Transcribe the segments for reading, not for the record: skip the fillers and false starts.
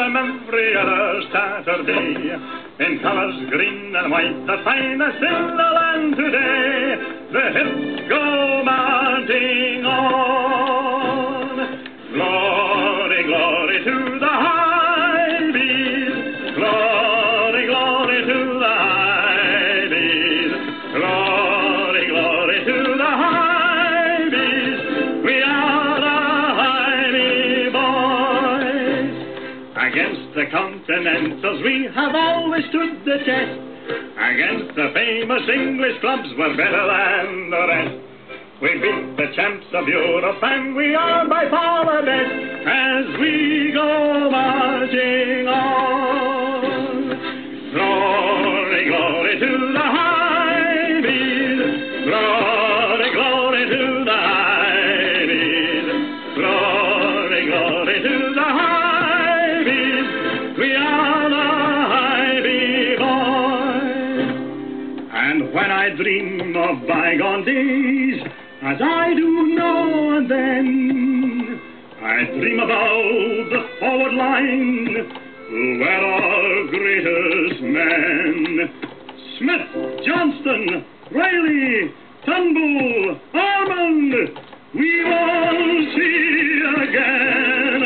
them every other Saturday. In colours green and white, the finest in the land today. The hips go mounting on. Glory, glory to the high bees. Glory, glory to the high bees. Glory, glory to the high bees. We are the high bee boys. Against the Continentals we have always stood the test. Against the famous English clubs we're better than the rest. We beat the champs of Europe and we are by far the best as we go marching on. Glory, glory to the high bees. Glory, glory to the high bees. Glory, glory to the high bees. We are the high bee boys. And when I dream of bygone days, as I do now and then, I dream about the forward line, where our greatest men, Smith, Johnston, Riley, Turnbull, Ormond, we won't see again,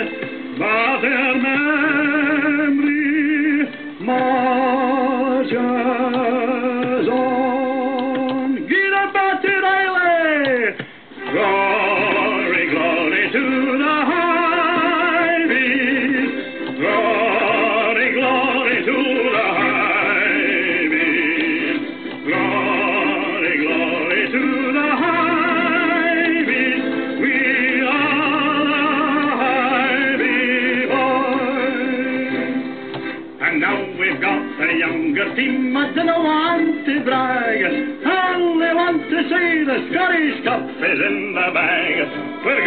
but their memory marches on. Get up, Batty Riley! Glory, glory to the high bees. Glory, glory to the high bees. Glory, glory to the high bees. We are the high bee boys. And now we've got a younger team. I don't want to brag. I only want to say the Scottish Cup is in the bag. We're